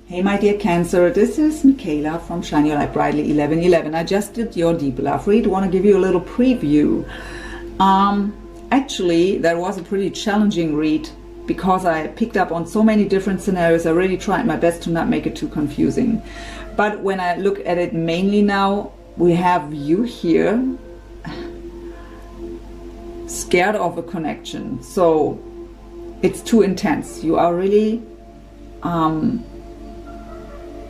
Hey my dear Cancer, this is Michaela from Shine Your Light Brightly 1111. I just did your deep love read. I want to give you a little preview. Actually, that was a pretty challenging read because I picked up on so many different scenarios. I really tried my best to not make it too confusing. But when I look at it mainly now, we have you here scared of a connection. So it's too intense. You are really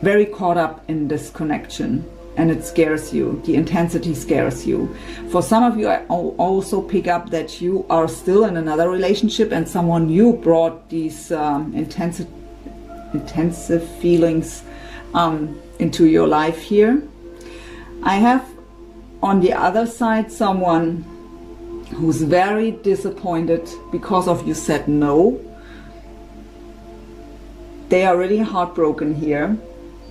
very caught up in this connection, and it scares you. The intensity scares you. For some of you, I also pick up that you are still in another relationship and someone new brought these intensive feelings into your life here. I have on the other side someone who's very disappointed because of you said no. They are really heartbroken here.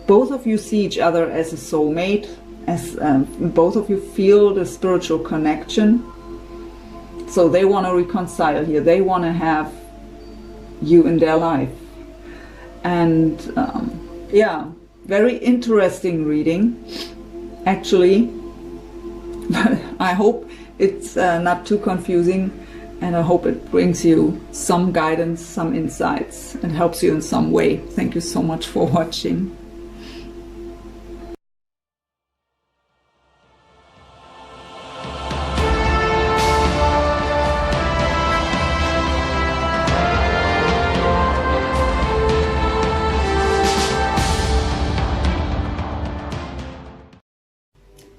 Both of you see each other as a soulmate, as both of you feel the spiritual connection. So they want to reconcile here. They want to have you in their life. And yeah, very interesting reading, actually. I hope it's not too confusing, and I hope it brings you some guidance, some insights, and helps you in some way. Thank you so much for watching.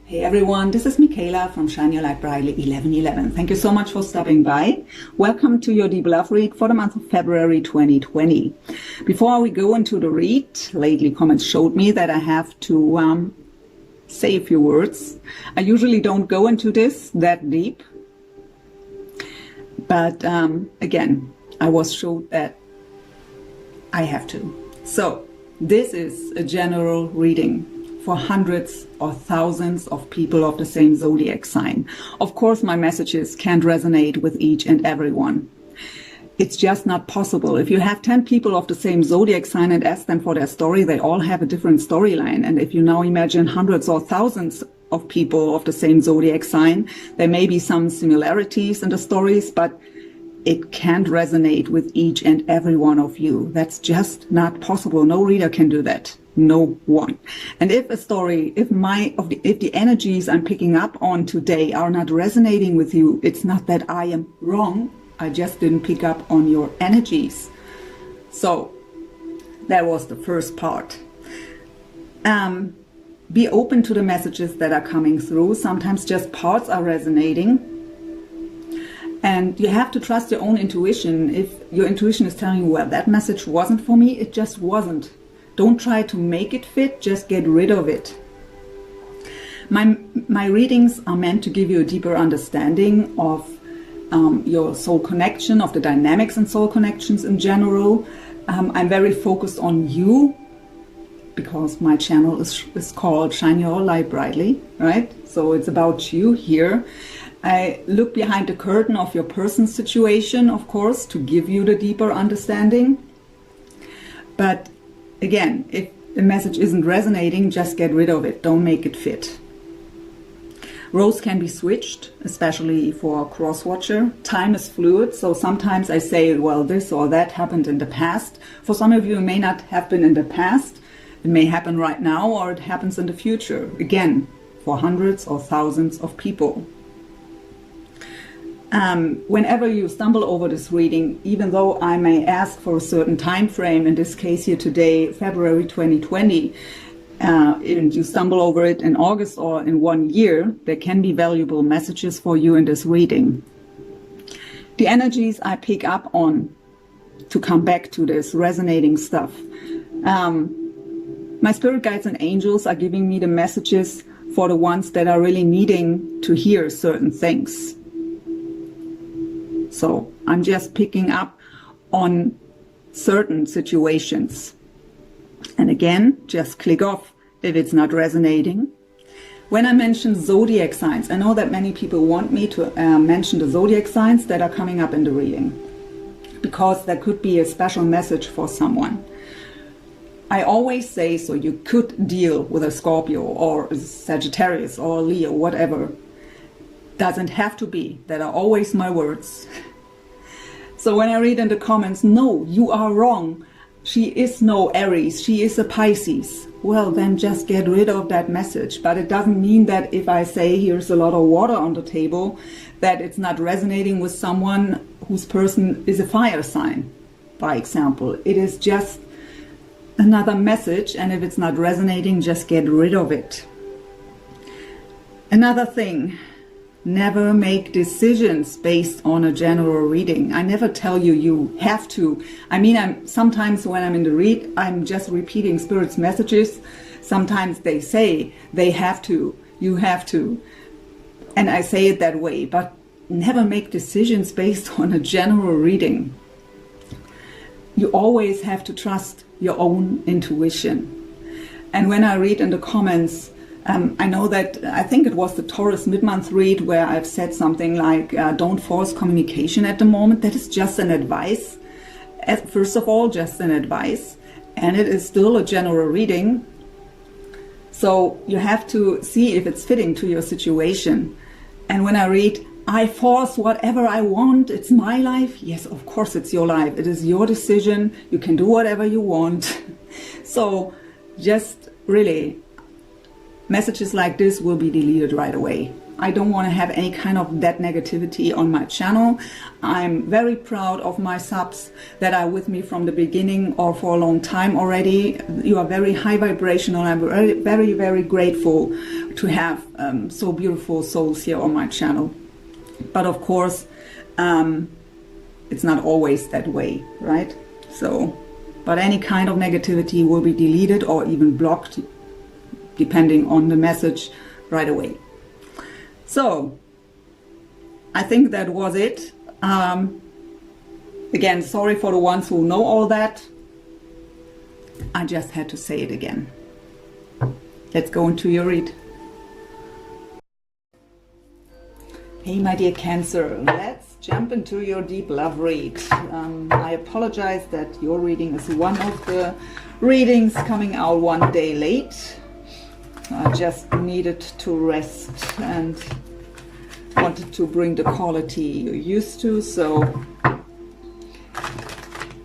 Hey everyone, this is Michaela from Shine Your Light Brightly 1111. Thank you so much for stopping by. Welcome to your deep love read for the month of February 2020. Before we go into the read, lately comments showed me that I have to say a few words. I usually don't go into this that deep, but again, I was showed that I have to. So this is a general reading for hundreds or thousands of people of the same zodiac sign. Of course, my messages can't resonate with each and everyone. It's just not possible. If you have 10 people of the same zodiac sign and ask them for their story, they all have a different storyline. And if you now imagine hundreds or thousands of people of the same zodiac sign, there may be some similarities in the stories, but it can't resonate with each and every one of you. That's just not possible. No reader can do that. No one. And if a story, if the energies I'm picking up on today are not resonating with you, it's not that I am wrong. I just didn't pick up on your energies. So that was the first part. Be open to the messages that are coming through. Sometimes just parts are resonating. And you have to trust your own intuition. If your intuition is telling you, well, that message wasn't for me, it just wasn't. Don't try to make it fit, just get rid of it. My readings are meant to give you a deeper understanding of your soul connection, of the dynamics and soul connections in general. I'm very focused on you because my channel is called Shine Your Light Brightly, right? So it's about you here. I look behind the curtain of your person's situation, of course, to give you the deeper understanding. But again, if the message isn't resonating, just get rid of it. Don't make it fit. Roles can be switched, especially for a cross-watcher. Time is fluid, so sometimes I say, well, this or that happened in the past. For some of you, it may not have been in the past. It may happen right now, or it happens in the future. Again, for hundreds or thousands of people. Whenever you stumble over this reading, even though I may ask for a certain time frame, in this case here today, February 2020, and you stumble over it in August or in 1 year, there can be valuable messages for you in this reading. The energies I pick up on, to come back to this resonating stuff, my spirit guides and angels are giving me the messages for the ones that are really needing to hear certain things. So I'm just picking up on certain situations. And again, just click off if it's not resonating. When I mention zodiac signs, I know that many people want me to mention the zodiac signs that are coming up in the reading, because that could be a special message for someone. I always say, so you could deal with a Scorpio or a Sagittarius or a Leo, whatever. Doesn't have to be. That are always my words. So when I read in the comments, no, you are wrong. She is no Aries, she is a Pisces. Well, then just get rid of that message. But it doesn't mean that if I say here's a lot of water on the table, that it's not resonating with someone whose person is a fire sign, by example. It is just another message, and if it's not resonating, just get rid of it. Another thing, never make decisions based on a general reading. I never tell you you have to. I mean, sometimes when I'm in the read, I'm just repeating Spirit's messages. Sometimes they say they have to, you have to. And I say it that way, but never make decisions based on a general reading. You always have to trust your own intuition. And when I read in the comments, I know that, I think it was the Taurus mid-month read where I've said something like, don't force communication at the moment. That is just an advice. First of all, just an advice. And it is still a general reading. So you have to see if it's fitting to your situation. And when I read, I force whatever I want, it's my life. Yes, of course it's your life. It is your decision. You can do whatever you want. So just really, messages like this will be deleted right away. I don't want to have any kind of that negativity on my channel. I'm very proud of my subs that are with me from the beginning or for a long time already. You are very high vibrational. I'm very, very, very grateful to have so beautiful souls here on my channel. But of course, it's not always that way, right? So, but any kind of negativity will be deleted or even blocked, depending on the message, right away. So, I think that was it. Again, sorry for the ones who know all that. I just had to say it again. Let's go into your read. Hey, my dear Cancer, let's jump into your deep love read. I apologize that your reading is one of the readings coming out one day late. I just needed to rest and wanted to bring the quality you're used to. So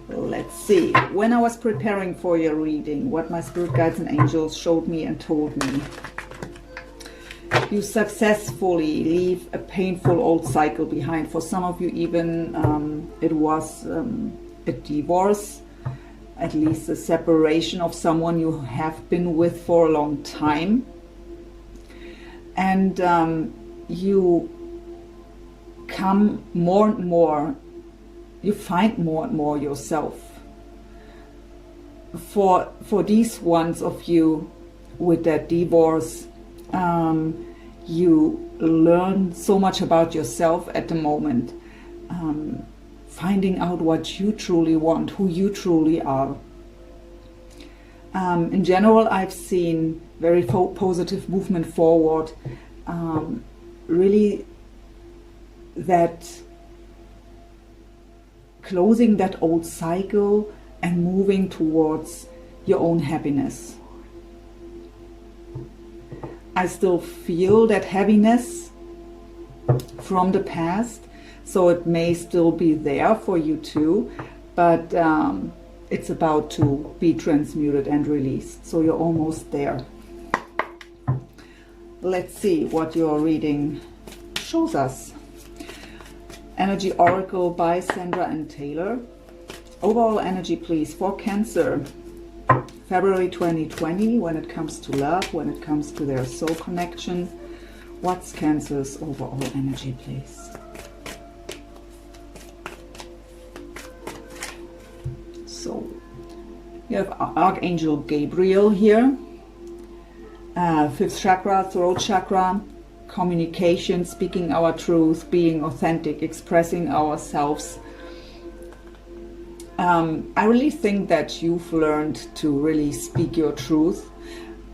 let's see. When I was preparing for your reading, what my spirit guides and angels showed me and told me. You successfully leave a painful old cycle behind. For some of you even it was a divorce, at least a separation of someone you have been with for a long time. And you come more and more, you find more and more yourself. For these ones of you with that divorce, you learn so much about yourself at the moment, finding out what you truly want, who you truly are. In general, I've seen very positive movement forward, really that closing that old cycle and moving towards your own happiness. I still feel that heaviness from the past, so it may still be there for you too, but it's about to be transmuted and released, so you're almost there. Let's see what your reading shows us. Energy Oracle by Sandra and Taylor. Overall energy, please, for Cancer. February 2020, when it comes to love, when it comes to their soul connection. What's Cancer's overall energy, please? So, you have Archangel Gabriel here. 5th chakra, throat chakra, communication, speaking our truth, being authentic, expressing ourselves. I really think that you've learned to really speak your truth,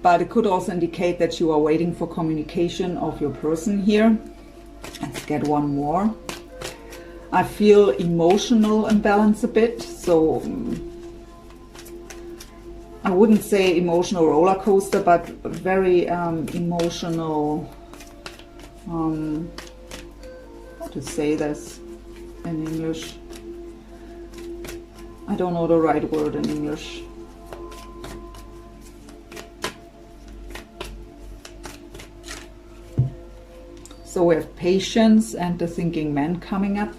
but it could also indicate that you are waiting for communication of your person here. Let's get one more. I feel emotional imbalance a bit, so I wouldn't say emotional roller coaster, but very emotional, how to say this in English? I don't know the right word in English. So we have patience and the thinking man coming up.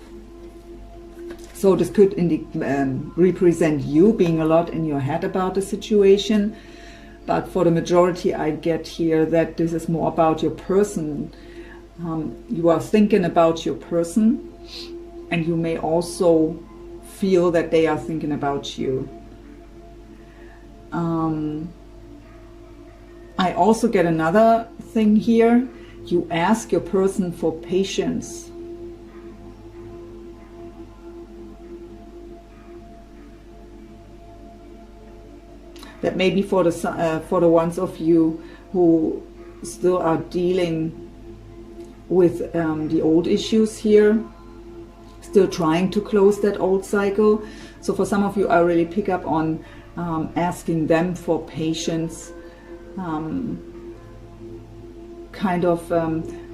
So this could represent you being a lot in your head about the situation. But for the majority, I get here that this is more about your person. You are thinking about your person, and you may also feel that they are thinking about you. I also get another thing here. You ask your person for patience. That may be for the ones of you who still are dealing with the old issues here, still trying to close that old cycle. So for some of you, I really pick up on asking them for patience. Kind of,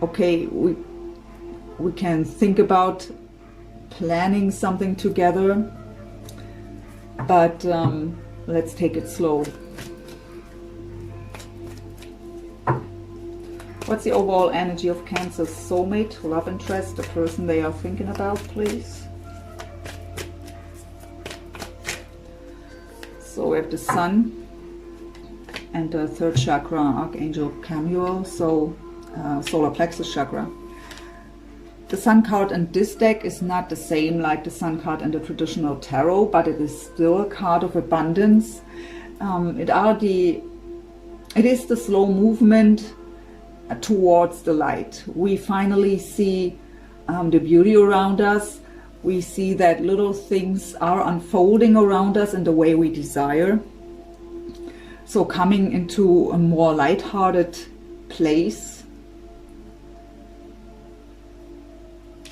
okay, we can think about planning something together, but let's take it slow. What's the overall energy of Cancer's soulmate, love interest, the person they are thinking about, please? So we have the Sun and the third chakra, Archangel Chamuel, so solar plexus chakra. The Sun card in this deck is not the same like the Sun card in the traditional tarot, but it is still a card of abundance. It is the slow movement towards the light. We finally see the beauty around us. We see that little things are unfolding around us in the way we desire. So coming into a more lighthearted place.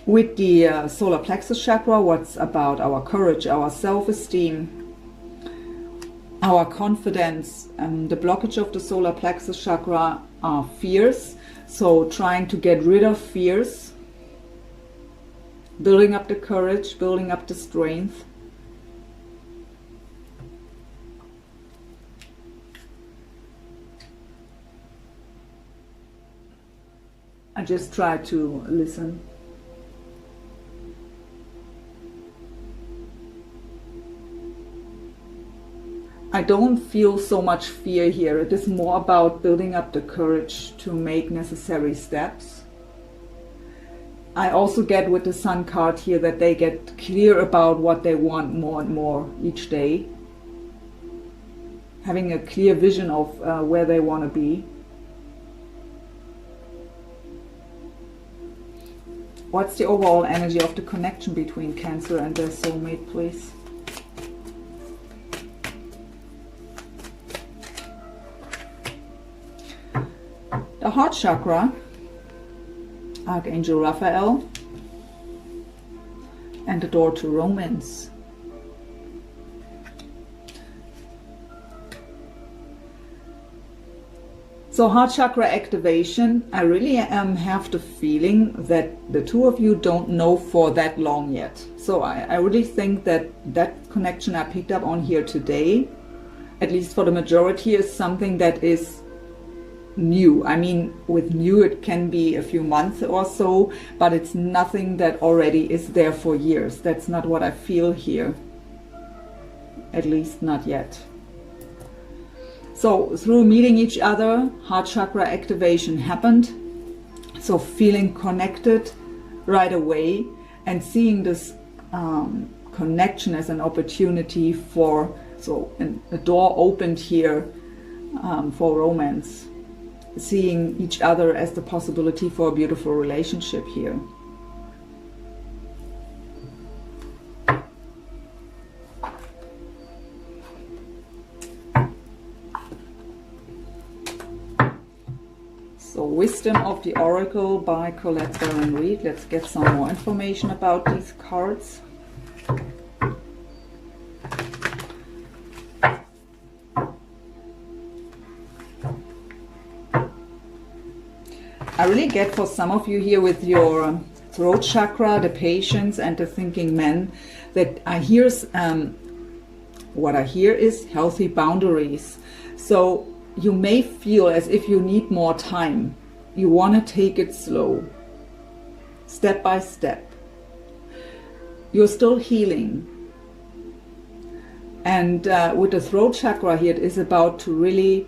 With the solar plexus chakra, what's about our courage, our self-esteem, our confidence. The blockage of the solar plexus chakra are fears. So trying to get rid of fears, building up the courage, building up the strength. I just try to listen. I don't feel so much fear here. It is more about building up the courage to make necessary steps. I also get with the Sun card here that they get clear about what they want more and more each day. Having a clear vision of where they want to be. What's the overall energy of the connection between Cancer and their soulmate, please? The heart chakra, Archangel Raphael, and the door to romance. So heart chakra activation, I really have the feeling that the two of you don't know for that long yet. So I really think that that connection I picked up on here today, at least for the majority, is something that is new. I mean, with new it can be a few months or so, but it's nothing that already is there for years. That's not what I feel here, at least not yet. So through meeting each other, heart chakra activation happened. So feeling connected right away and seeing this connection as an opportunity for, so a door opened here for romance. Seeing each other as the possibility for a beautiful relationship here. So Wisdom of the Oracle by Colette Baron Reid. Let's get some more information about these cards. I really get for some of you here with your throat chakra, the patience and the thinking man, that I hear, what I hear is healthy boundaries. So you may feel as if you need more time. You want to take it slow, step by step. You're still healing. And with the throat chakra here, it is about to really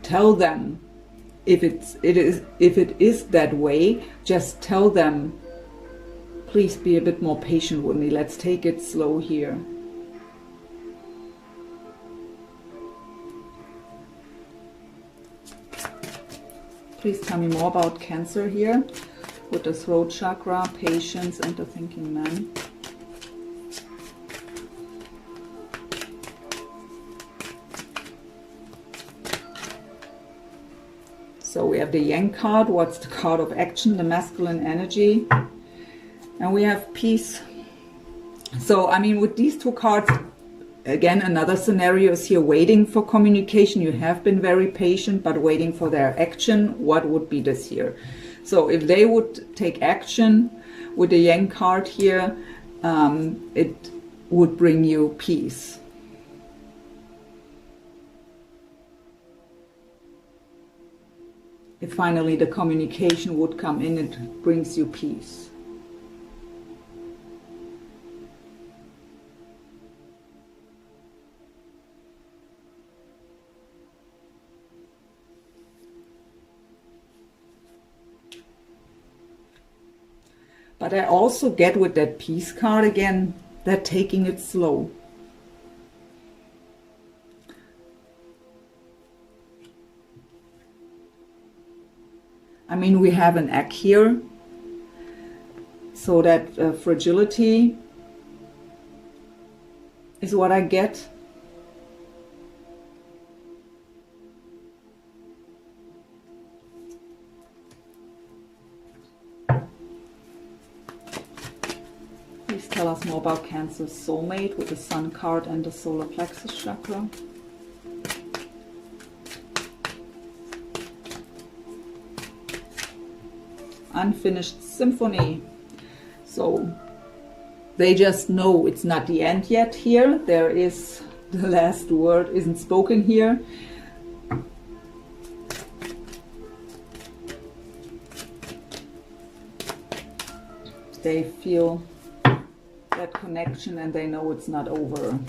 tell them, if it is that way, just tell them, please be a bit more patient with me. Let's take it slow here. Please tell me more about Cancer here with the throat chakra, patience, and the thinking man. So we have the Yang card. What's the card of action? The masculine energy. And we have peace. So, I mean, with these two cards, again, another scenario is here, waiting for communication. You have been very patient, but waiting for their action. What would be this here? So if they would take action with the Yang card here, it would bring you peace. If finally the communication would come in, it brings you peace. But I also get with that peace card again, that taking it slow. I mean, we have an egg here, so that fragility is what I get. Please tell us more about Cancer's soulmate with the Sun card and the solar plexus chakra. Unfinished symphony. So they just know it's not the end yet here. There is, the last word isn't spoken here. They feel that connection and they know it's not over.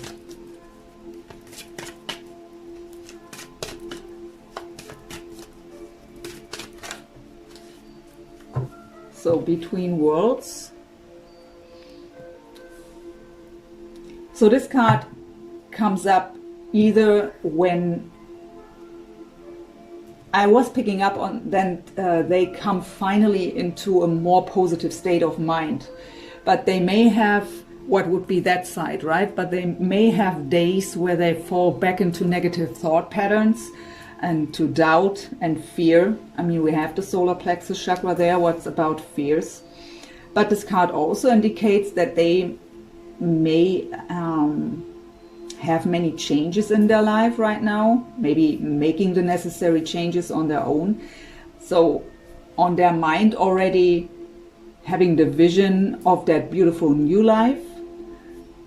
So between worlds. So this card comes up either when I was picking up on, then they come finally into a more positive state of mind. But they may have, what would be that side, right? But they may have days where they fall back into negative thought patterns and to doubt and fear. I mean, we have the solar plexus chakra there, what's about fears. But this card also indicates that they may have many changes in their life right now, maybe making the necessary changes on their own. So on their mind already having the vision of that beautiful new life,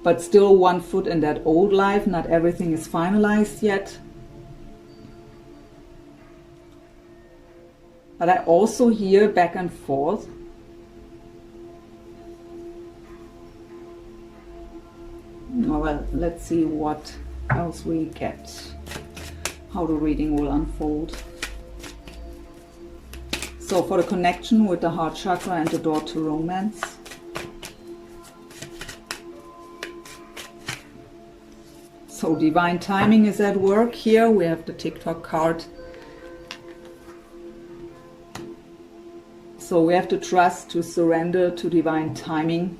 but still one foot in that old life. Not everything is finalized yet. But I also hear back and forth. Well, let's see what else we get, how the reading will unfold. So for the connection with the heart chakra and the door to romance. So divine timing is at work here. We have the TikTok card. So we have to trust, to surrender to divine timing.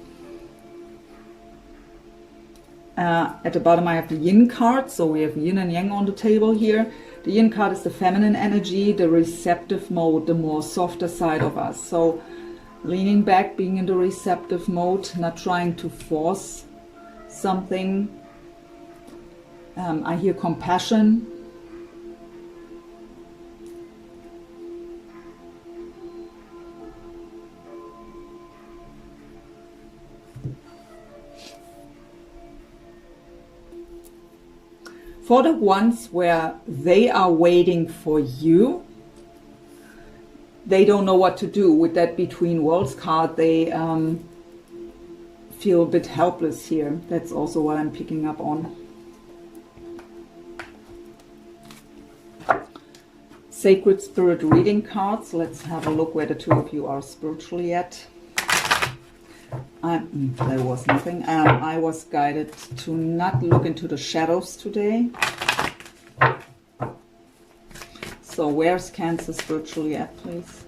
At the bottom I have the Yin card, so we have Yin and Yang on the table here. The Yin card is the feminine energy, the receptive mode, the more softer side of us. So leaning back, being in the receptive mode, not trying to force something. I hear compassion. For the ones where they are waiting for you, they don't know what to do with that Between Worlds card. They feel a bit helpless here. That's also what I'm picking up on. Sacred Spirit reading cards. Let's have a look where the two of you are spiritually at. There was nothing. I was guided to not look into the shadows today. So where's Cancer spiritually at, please?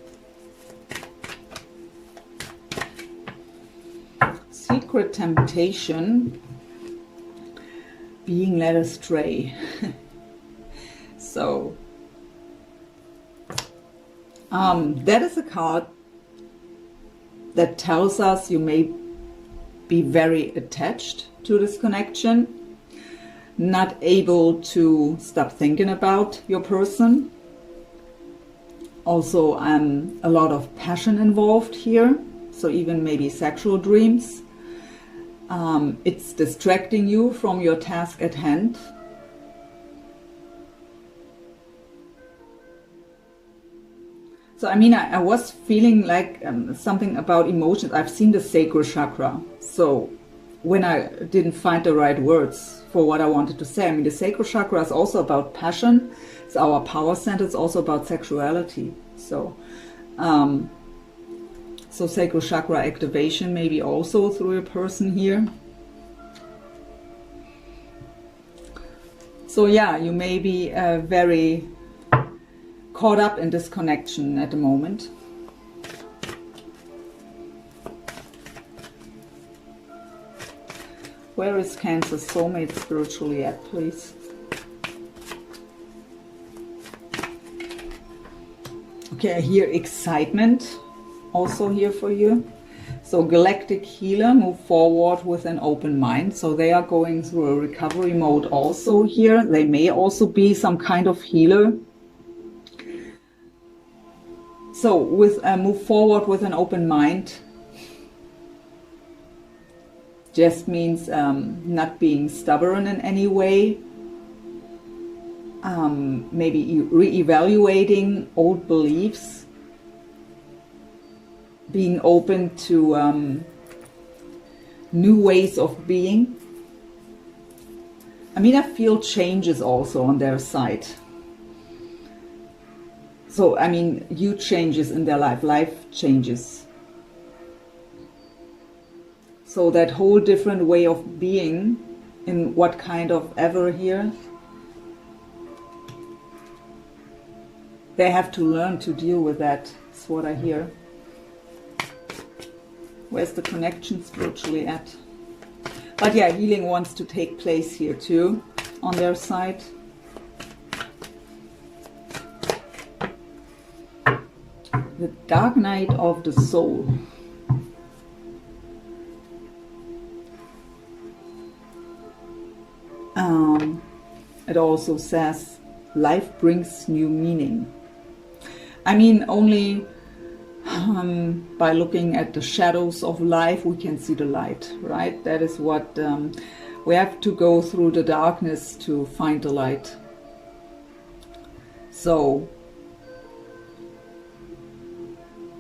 Secret temptation, being led astray. So that is a card that tells us you may be very attached to this connection, not able to stop thinking about your person. Also, a lot of passion involved here, so even maybe sexual dreams. It's distracting you from your task at hand. So, I mean, I was feeling like something about emotions. I've seen the sacral chakra. So, when I didn't find the right words for what I wanted to say, I mean, the sacral chakra is also about passion. It's our power center. It's also about sexuality. So, so sacral chakra activation maybe also through a person here. So, yeah, you may be very caught up in this connection at the moment. Where is Cancer soulmate spiritually at, please? Okay, I hear excitement also here for you. So galactic healer, move forward with an open mind. So they are going through a recovery mode also here. They may also be some kind of healer. So with move forward with an open mind just means not being stubborn in any way, maybe re-evaluating old beliefs, being open to new ways of being. I mean, I feel changes also on their side. So, I mean, huge changes in their life changes. So that whole different way of being, in what kind of ever here, they have to learn to deal with that, is what I hear. Where's the connection spiritually at? But yeah, healing wants to take place here too, on their side. The dark night of the soul. It also says life brings new meaning. I mean, only by looking at the shadows of life we can see the light, right? That is what we have to go through, the darkness to find the light. So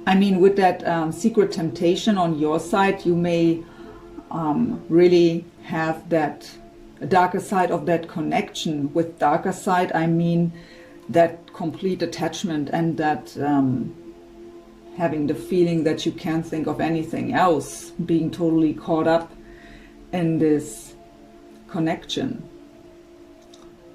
I mean, with that secret temptation on your side, you may really have that darker side of that connection. With darker side, I mean that complete attachment and that having the feeling that you can't think of anything else, being totally caught up in this connection.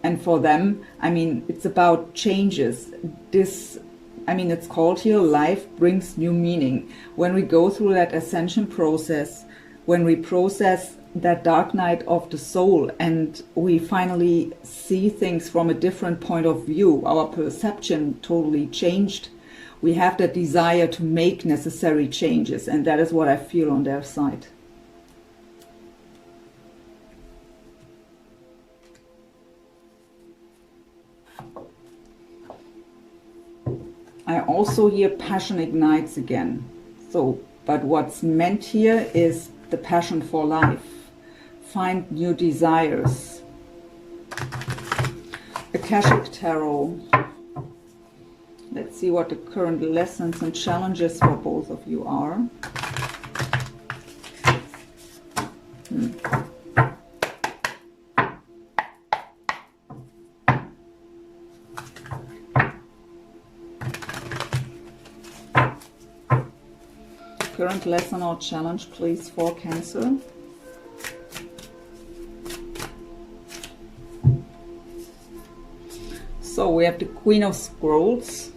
And for them, I mean, it's about changes. This, I mean, it's called here, life brings new meaning. When we go through that ascension process, when we process that dark night of the soul and we finally see things from a different point of view, our perception totally changed. We have that desire to make necessary changes, and that is what I feel on their side. I also hear passion ignites again. So, but what's meant here is the passion for life. Find new desires. Akashic Tarot. Let's see what the current lessons and challenges for both of you are. Current lesson or challenge, please, for Cancer. So we have the Queen of Scrolls.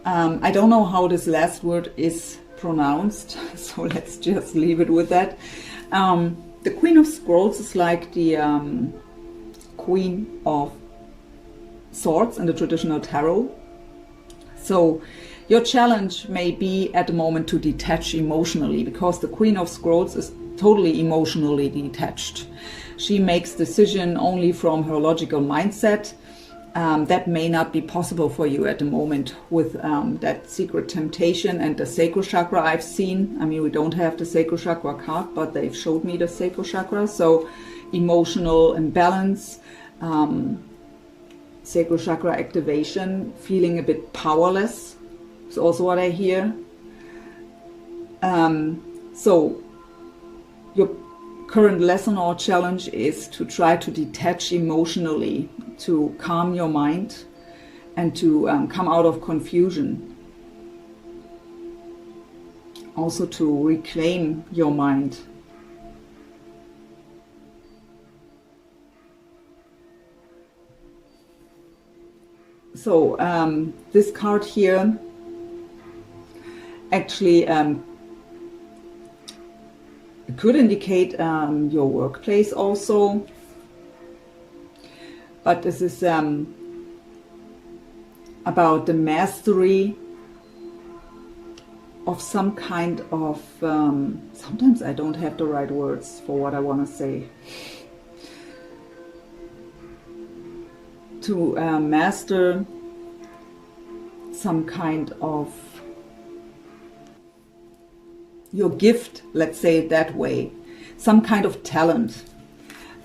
I don't know how this last word is pronounced, so let's just leave it with that. The Queen of Scrolls is like the Queen of Swords in the traditional tarot. So your challenge may be at the moment to detach emotionally, because the Queen of Scrolls is totally emotionally detached. She makes decision only from her logical mindset. That may not be possible for you at the moment with that secret temptation and the sacral chakra I've seen. I mean, we don't have the sacral chakra card, but they've showed me the sacral chakra. So emotional imbalance, sacral chakra activation, feeling a bit powerless is also what I hear. So your current lesson or challenge is to try to detach emotionally, to calm your mind and to come out of confusion. Also to reclaim your mind. So this card here actually could indicate your workplace also. But this is about the mastery of some kind of, sometimes I don't have the right words for what I want to say. To master some kind of your gift, let's say it that way, some kind of talent.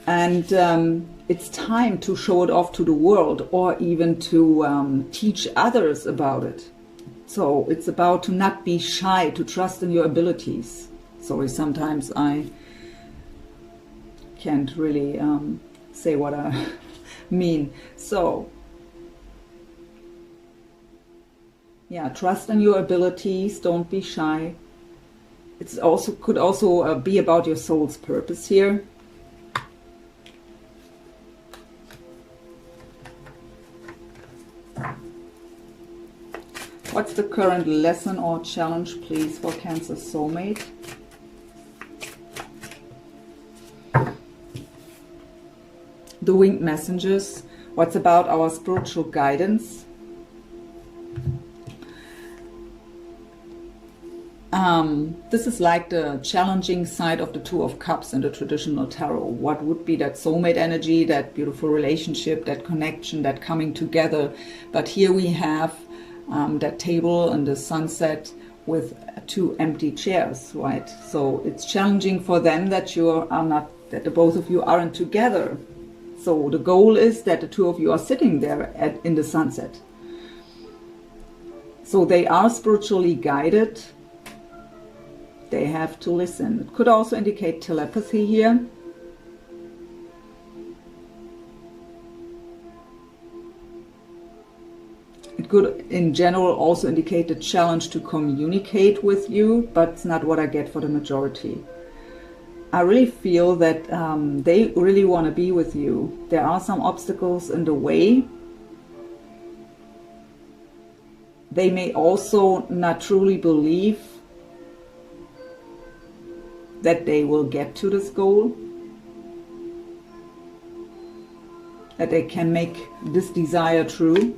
And it's time to show it off to the world, or even to teach others about it. So it's about to not be shy, to trust in your abilities. Sorry, sometimes I can't really say what I mean. So yeah, trust in your abilities, don't be shy. It's also could also be about your soul's purpose here. What's the current lesson or challenge, please, for Cancer soulmate? The winged messengers. What's about our spiritual guidance? This is like the challenging side of the Two of Cups in the traditional tarot. What would be that soulmate energy, that beautiful relationship, that connection, that coming together. But here we have that table and the sunset with two empty chairs, right? So it's challenging for them that you are not, that the both of you aren't together. So the goal is that the two of you are sitting there in the sunset. So they are spiritually guided. They have to listen. It could also indicate telepathy here. It could, in general, also indicate the challenge to communicate with you, but it's not what I get for the majority. I really feel that they really want to be with you. There are some obstacles in the way. They may also not truly believe that they will get to this goal, that they can make this desire true.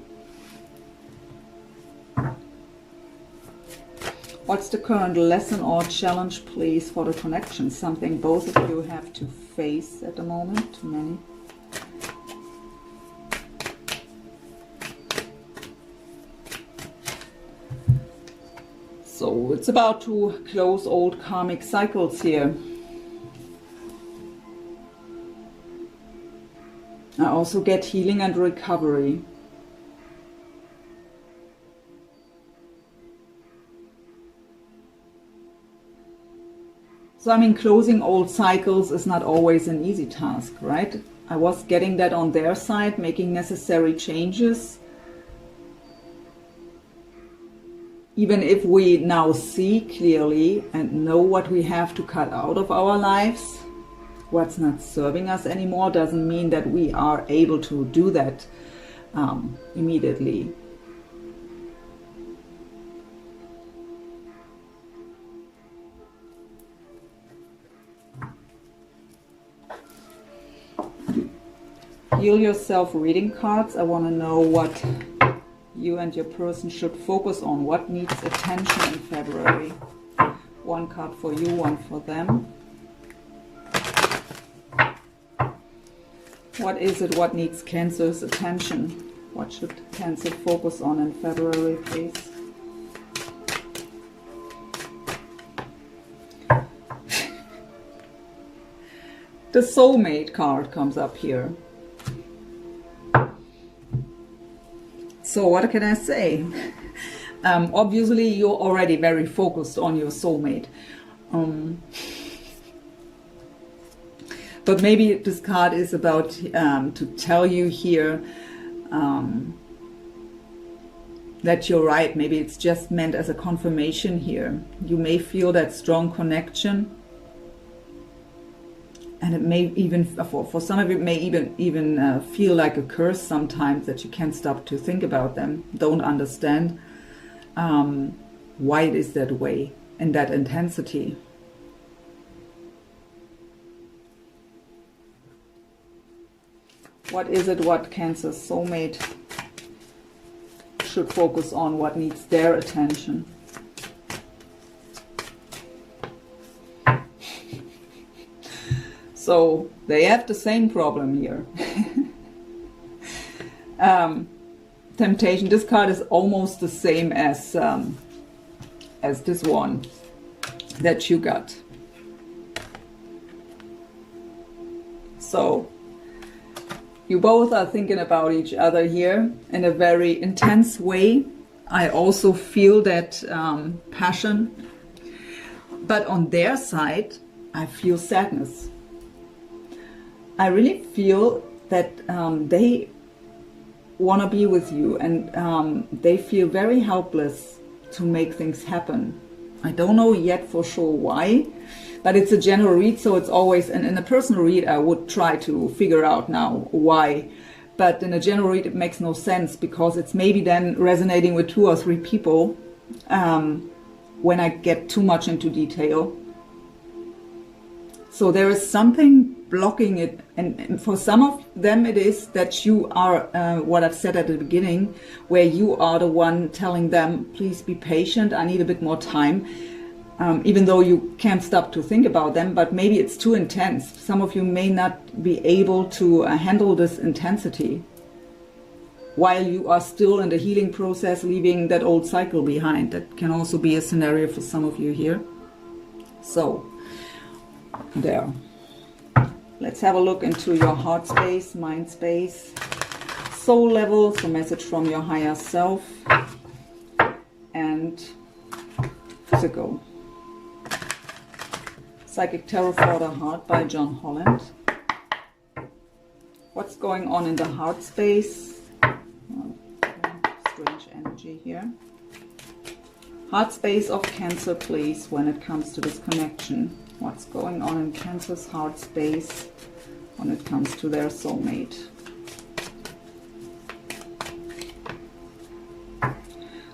What's the current lesson or challenge, please, for the connection? Something both of you have to face at the moment. Too many. So it's about to close old karmic cycles here. I also get healing and recovery. So I mean, closing old cycles is not always an easy task, right? I was getting that on their side, making necessary changes. Even if we now see clearly and know what we have to cut out of our lives, what's not serving us anymore, doesn't mean that we are able to do that immediately. Heal Yourself reading cards. I want to know what you and your person should focus on. What needs attention in February? One card for you, one for them. What is it? What needs Cancer's attention? What should Cancer focus on in February, please? The Soulmate card comes up here. So what can I say? Obviously, you're already very focused on your soulmate. But maybe this card is about to tell you here that you're right. Maybe it's just meant as a confirmation here. You may feel that strong connection. And it may even, for some of you, it may even feel like a curse sometimes, that you can't stop to think about them, don't understand why it is that way, in that intensity. What is it what Cancer's soulmate should focus on? What needs their attention? So they have the same problem here. Temptation. This card is almost the same as this one that you got. So you both are thinking about each other here in a very intense way. I also feel that passion, but on their side, I feel sadness. I really feel that they want to be with you, and they feel very helpless to make things happen. I don't know yet for sure why, but it's a general read, so it's always, and in a personal read I would try to figure out now why, but in a general read it makes no sense, because it's maybe then resonating with 2 or 3 people when I get too much into detail. So there is something blocking it, and for some of them it is that you are, what I've said at the beginning, where you are the one telling them, please be patient, I need a bit more time, even though you can't stop to think about them, but maybe it's too intense. Some of you may not be able to handle this intensity while you are still in the healing process, leaving that old cycle behind. That can also be a scenario for some of you here. So there. Let's have a look into your heart space, mind space, soul level, so message from your higher self, and physical. Psychic Tarot for the Heart by John Holland. What's going on in the heart space? Oh, strange energy here. Heart space of Cancer, please, when it comes to this connection. What's going on in Cancer's heart space when it comes to their soulmate?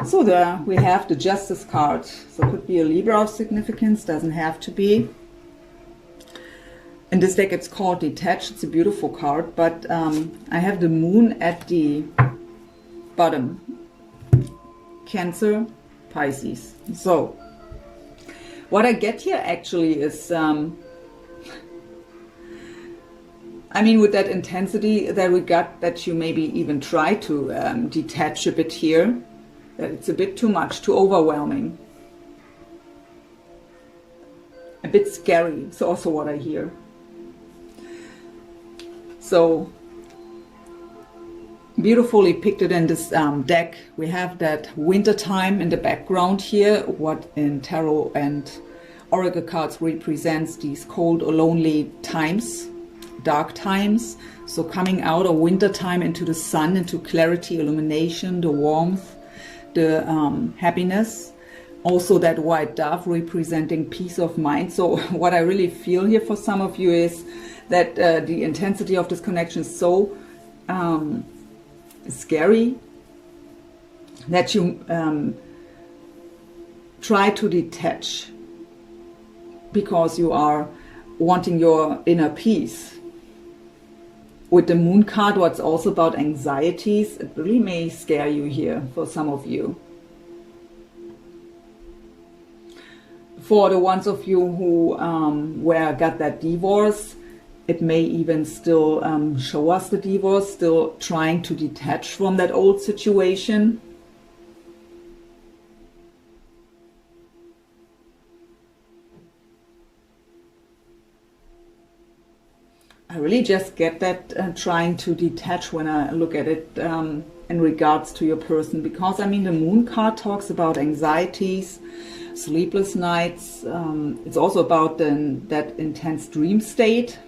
So there we have the Justice card. So it could be a Libra of significance, doesn't have to be. In this deck it's called Detached. It's a beautiful card, but I have the Moon at the bottom. Cancer, Pisces. So what I get here actually is, I mean, with that intensity that we got, that you maybe even try to detach a bit here, that it's a bit too much, too overwhelming. A bit scary, it's also what I hear. So beautifully pictured in this deck. We have that winter time in the background here, what in tarot and oracle cards represents these cold or lonely times, dark times. So coming out of winter time into the sun, into clarity, illumination, the warmth, the happiness. Also that white dove representing peace of mind. So what I really feel here for some of you is that the intensity of this connection is so scary that you try to detach because you are wanting your inner peace. With the moon card, what's also about anxieties, it really may scare you here for some of you. For the ones of you who got that divorce, it may even still show us the divorce, still trying to detach from that old situation. I really just get that trying to detach when I look at it in regards to your person, because I mean the moon card talks about anxieties, sleepless nights. It's also about that intense dream state.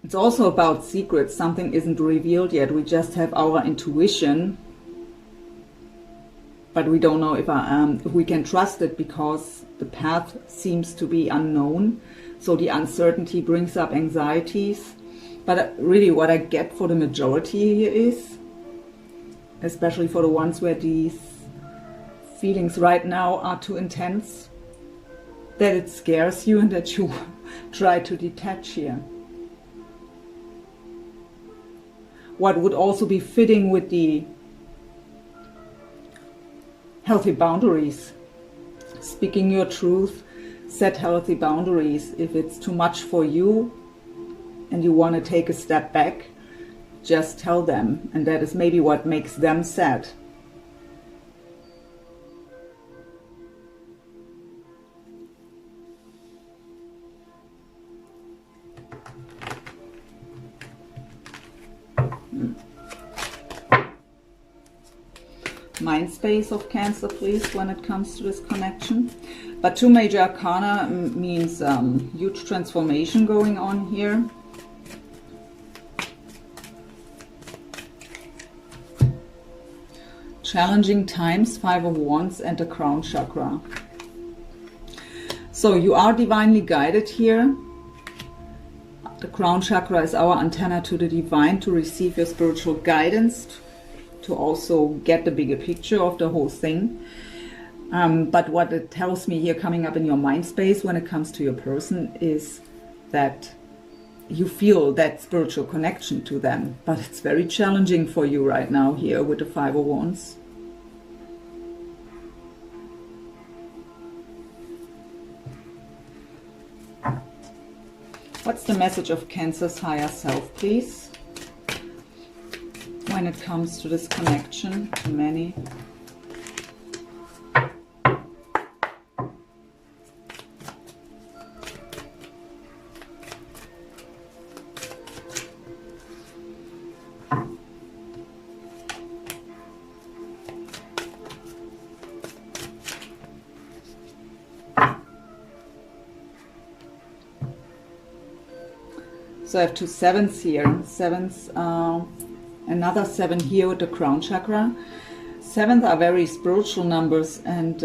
It's also about secrets. Something isn't revealed yet. We just have our intuition, but we don't know if we can trust it because the path seems to be unknown. So the uncertainty brings up anxieties. But really what I get for the majority here is, especially for the ones where these feelings right now are too intense, that it scares you and that you try to detach here. What would also be fitting with the healthy boundaries, speaking your truth, set healthy boundaries. If it's too much for you and you want to take a step back, just tell them, and that is maybe what makes them sad. Mind space of Cancer, please, when it comes to this connection. But two major arcana means huge transformation going on here. Challenging times, 5 of Wands, and the crown chakra. So you are divinely guided here. The crown chakra is our antenna to the divine, to receive your spiritual guidance, to also get the bigger picture of the whole thing. But what it tells me here coming up in your mind space when it comes to your person is that you feel that spiritual connection to them, but it's very challenging for you right now here with the 5 of Wands. What's the message of Cancer's higher self, please, when it comes to this connection to many? So I have 2 sevens here. Sevens, another 7 here with the crown chakra. 7s are very spiritual numbers and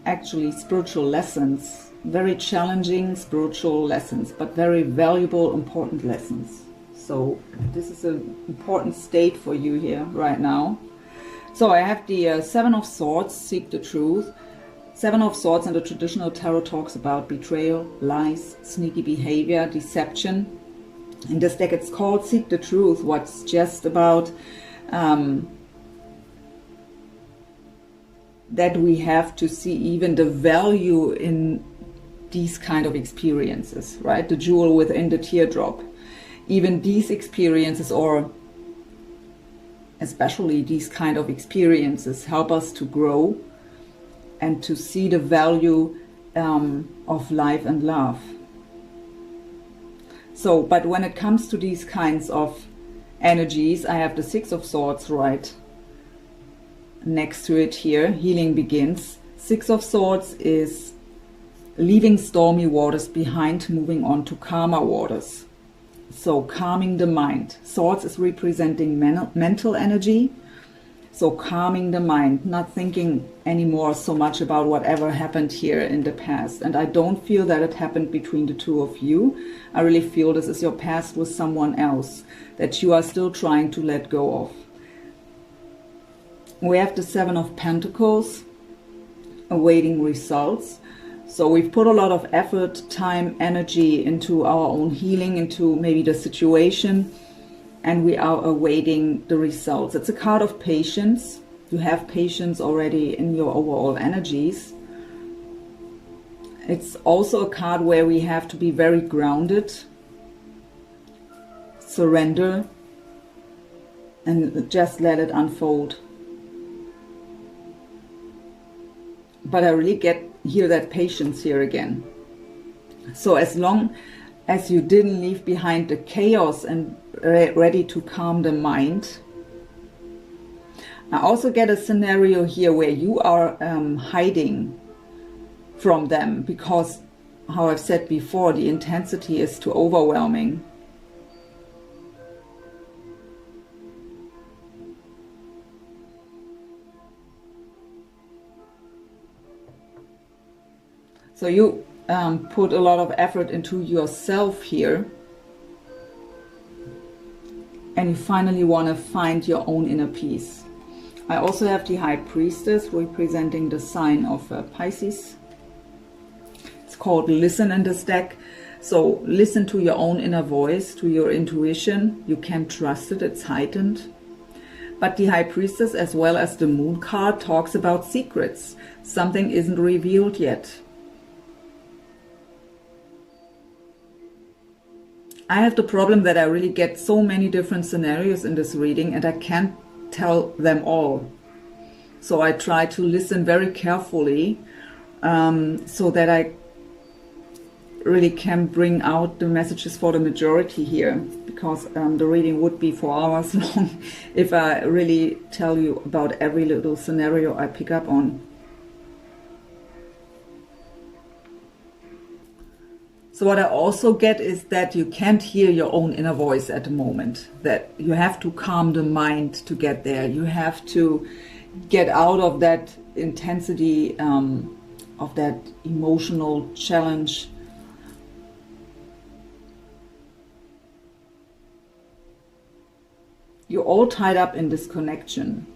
actually spiritual lessons. Very challenging spiritual lessons, but very valuable, important lessons. So this is an important state for you here right now. So I have the 7 of Swords, seek the truth. 7 of Swords in the traditional tarot talks about betrayal, lies, sneaky behavior, deception. In this deck it's called Seek the Truth, what's just about that we have to see even the value in these kind of experiences, right? The jewel within the teardrop. Even these experiences, or especially these kind of experiences, help us to grow and to see the value of life and love. So, but when it comes to these kinds of energies, I have the Six of Swords right next to it here. Healing begins. Six of Swords is leaving stormy waters behind, moving on to calmer waters. So calming the mind. Swords is representing mental energy. So calming the mind, not thinking anymore so much about whatever happened here in the past. And I don't feel that it happened between the two of you. I really feel this is your past with someone else that you are still trying to let go of. We have the Seven of Pentacles, awaiting results. So we've put a lot of effort, time, energy into our own healing, into maybe the situation, and we are awaiting the results. It's a card of patience. You have patience already in your overall energies. It's also a card where we have to be very grounded, surrender, and just let it unfold. But I really hear that patience here again. So as long as you didn't leave behind the chaos and ready to calm the mind. I also get a scenario here where you are hiding from them because, how I've said before, the intensity is too overwhelming. So you put a lot of effort into yourself here, and you finally want to find your own inner peace. I also have the High Priestess representing the sign of Pisces. It's called Listen in this deck. So listen to your own inner voice, to your intuition. You can trust it, it's heightened. But the High Priestess, as well as the Moon card, talks about secrets. Something isn't revealed yet. I have the problem that I really get so many different scenarios in this reading and I can't tell them all. So I try to listen very carefully so that I really can bring out the messages for the majority here, because the reading would be 4 hours long if I really tell you about every little scenario I pick up on. So what I also get is that you can't hear your own inner voice at the moment, that you have to calm the mind to get there. You have to get out of that intensity, of that emotional challenge. You're all tied up in this connection.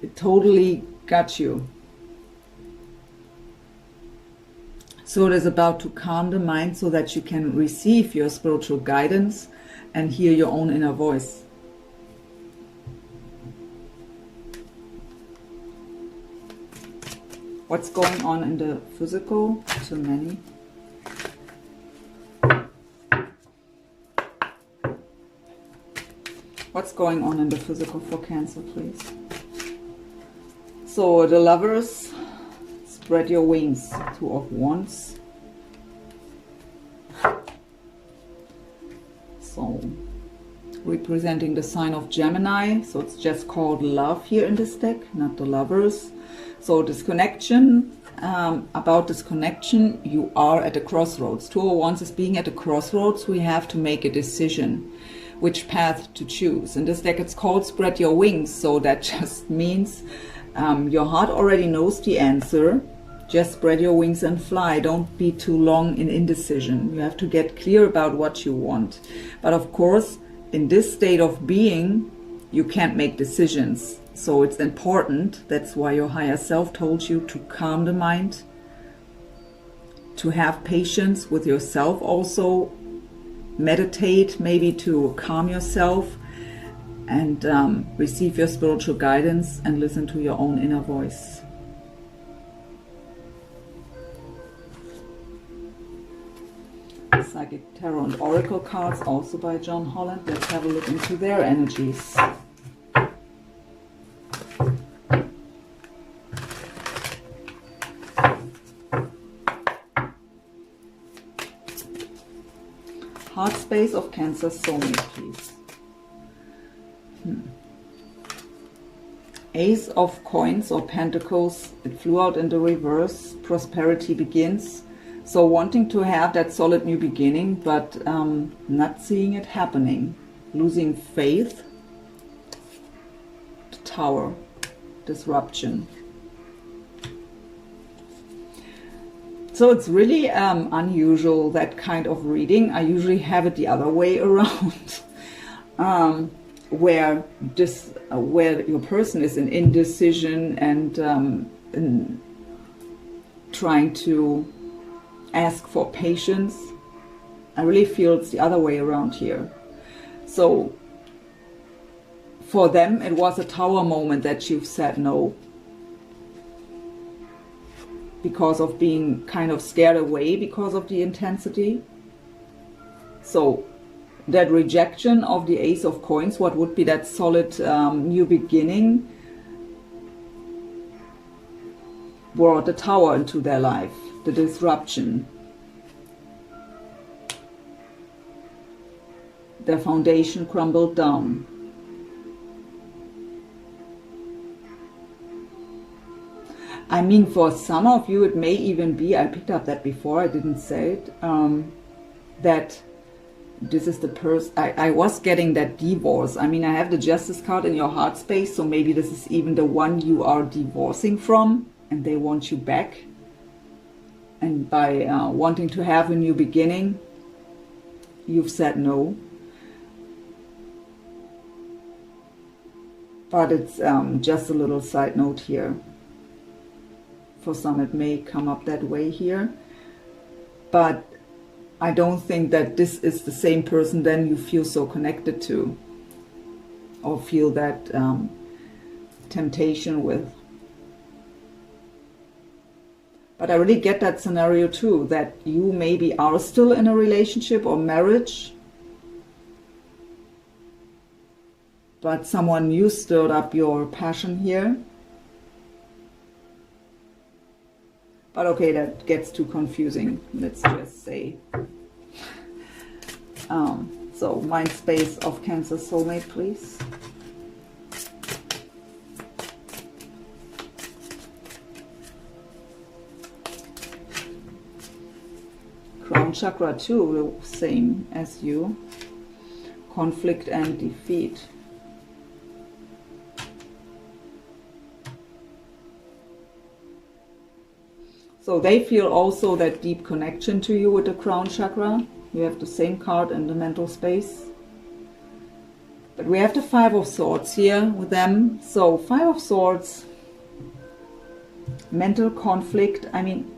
It totally got you. So it is about to calm the mind so that you can receive your spiritual guidance and hear your own inner voice. What's going on in the physical? Too many. What's going on in the physical for Cancer, please? So the Lovers. Spread your wings. Two of Wands. So, representing the sign of Gemini. So it's just called Love here in this deck, not the Lovers. So this connection, about this connection, you are at a crossroads. Two of Wands is being at a crossroads. We have to make a decision which path to choose. In this deck it's called Spread Your Wings. So that just means your heart already knows the answer. Just spread your wings and fly. Don't be too long in indecision. You have to get clear about what you want. But of course, in this state of being, you can't make decisions. So it's important, that's why your higher self told you to calm the mind, to have patience with yourself also, meditate maybe to calm yourself, and receive your spiritual guidance and listen to your own inner voice. Psychic Tarot and Oracle cards, also by John Holland. Let's have a look into their energies. Heart space of Cancer soulmate, please. Ace of Coins or Pentacles. It flew out in the reverse. Prosperity begins. So wanting to have that solid new beginning, but not seeing it happening. Losing faith. The Tower. Disruption. So it's really unusual, that kind of reading. I usually have it the other way around. Where your person is in indecision and in trying to ask for patience. I really feel it's the other way around here. So for them, it was a Tower moment that you've said no, because of being kind of scared away because of the intensity. So that rejection of the Ace of Coins, what would be that solid new beginning, brought the Tower into their life, the disruption. Their foundation crumbled down. I mean, for some of you, it may even be, I picked up that before, I didn't say it, that this is the person, I was getting that divorce. I mean, I have the Justice card in your heart space, so maybe this is even the one you are divorcing from, and they want you back. And by wanting to have a new beginning, you've said no. But it's just a little side note here. For some it may come up that way here, but I don't think that this is the same person then you feel so connected to, or feel that temptation with. But I really get that scenario too, that you maybe are still in a relationship or marriage, but someone new stirred up your passion here. But okay, that gets too confusing. Let's just say. So, mind space of Cancer soulmate, please. Crown chakra too, the same as you. Conflict and defeat. So they feel also that deep connection to you with the crown chakra. You have the same card in the mental space. But we have the Five of Swords here with them. So Five of Swords, mental conflict. I mean,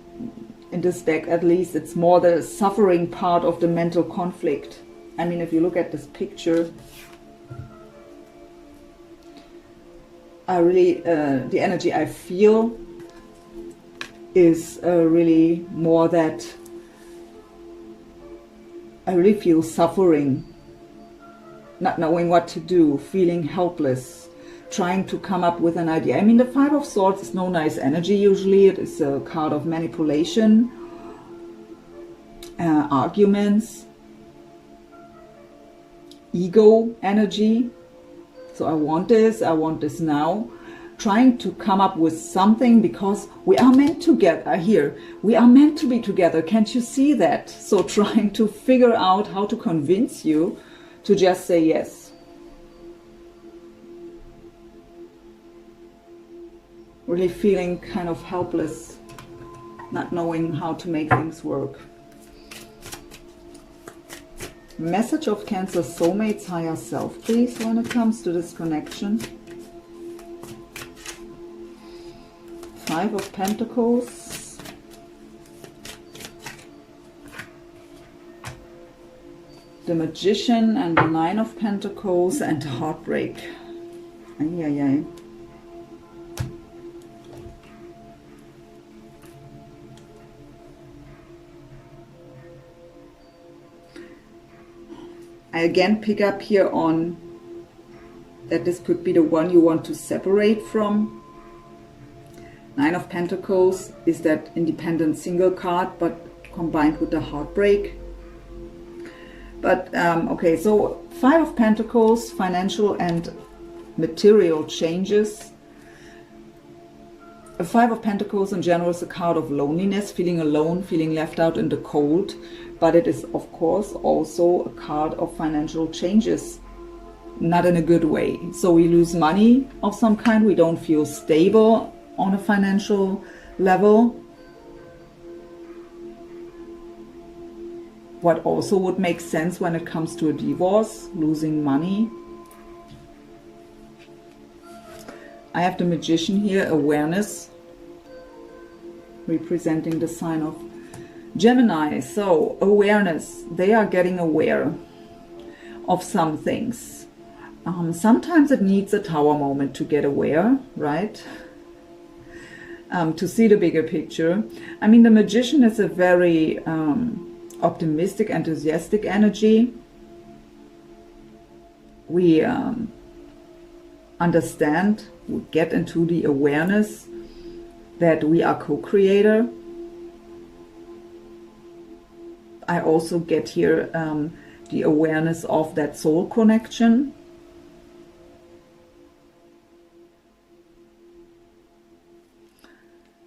in this deck at least, it's more the suffering part of the mental conflict. I mean, if you look at this picture, I really, the energy I feel is really more that I really feel suffering, not knowing what to do, feeling helpless, trying to come up with an idea. I mean, the Five of Swords is no nice energy usually. It is a card of manipulation, arguments, ego energy. So I want this now. Trying to come up with something because we are meant to get here. We are meant to be together. Can't you see that? So trying to figure out how to convince you to just say yes. Really feeling kind of helpless, not knowing how to make things work. Message of Cancer soulmate's higher self, please, when it comes to this connection. Five of Pentacles. The Magician and the Nine of Pentacles and Heartbreak. Ay, ay, ay. I again pick up here on that this could be the one you want to separate from. Nine of Pentacles is that independent single card, but combined with the heartbreak. But okay, so Five of Pentacles, financial and material changes. A Five of Pentacles in general is a card of loneliness, feeling alone, feeling left out in the cold. But it is, of course, also a card of financial changes, not in a good way. So we lose money of some kind. We don't feel stable on a financial level. What also would make sense when it comes to a divorce, losing money. I have the Magician here, awareness, representing the sign of Gemini. So awareness, they are getting aware of some things. Sometimes it needs a tower moment to get aware, right? To see the bigger picture. I mean, the Magician is a very optimistic, enthusiastic energy. We understand, we get into the awareness that we are co-creator. I also get here the awareness of that soul connection.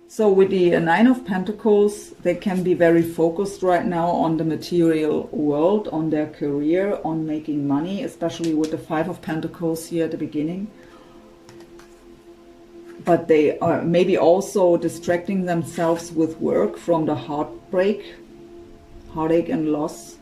So with the Nine of Pentacles, they can be very focused right now on the material world, on their career, on making money, especially with the Five of Pentacles here at the beginning. But they are maybe also distracting themselves with work from the heartache and loss.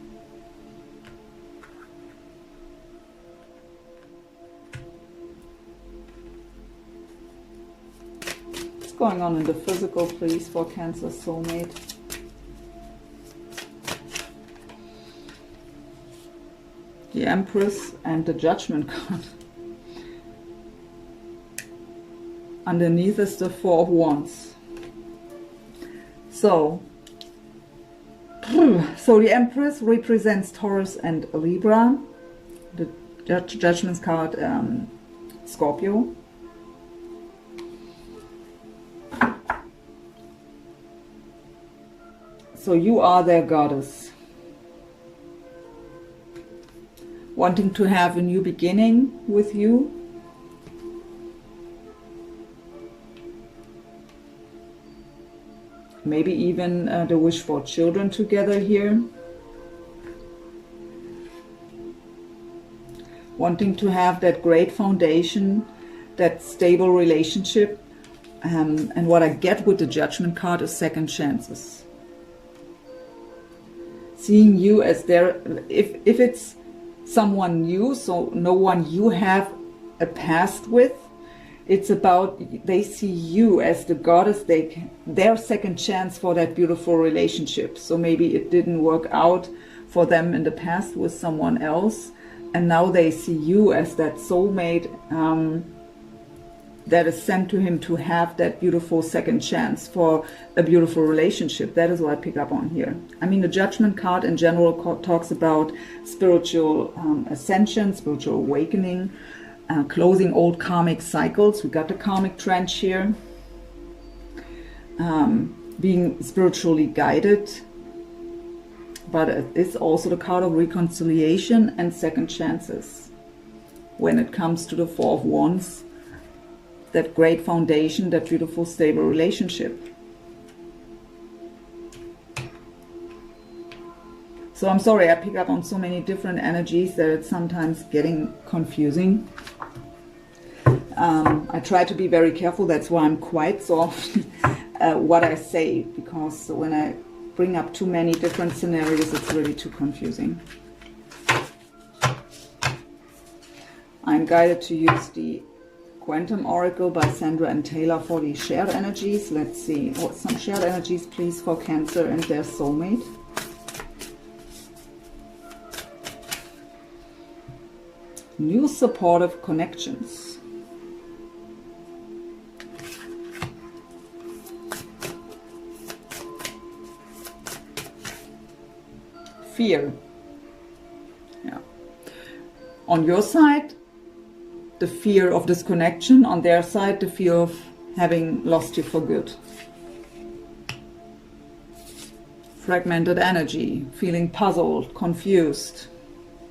Going on in the physical, please, for Cancer soulmate. The Empress and the Judgment card. Underneath is the Four of Wands. So the Empress represents Taurus and Libra. The Judgment card, Scorpio. So you are their goddess, wanting to have a new beginning with you. Maybe even the wish for children together here. Wanting to have that great foundation, that stable relationship. And what I get with the Judgment card is second chances. Seeing you as their, if it's someone new, so no one you have a past with, it's about they see you as the goddess, their second chance for that beautiful relationship. So maybe it didn't work out for them in the past with someone else, and now they see you as that soulmate that is sent to him to have that beautiful second chance for a beautiful relationship. That is what I pick up on here. I mean, the Judgment card in general talks about spiritual ascension, spiritual awakening, closing old karmic cycles. We got the karmic trench here. Being spiritually guided. But it's also the card of reconciliation and second chances. When it comes to the Four of Wands, that great foundation, that beautiful stable relationship. So I'm sorry, I pick up on so many different energies that it's sometimes getting confusing. I try to be very careful, that's why I'm quite soft what I say, because when I bring up too many different scenarios, it's really too confusing. I'm guided to use the Quantum Oracle by Sandra and Taylor for the shared energies. Let's see. Some shared energies, please, for Cancer and their soulmate. New supportive connections. Fear. Yeah. On your side, the fear of disconnection. On their side, the fear of having lost you for good. Fragmented energy, feeling puzzled, confused.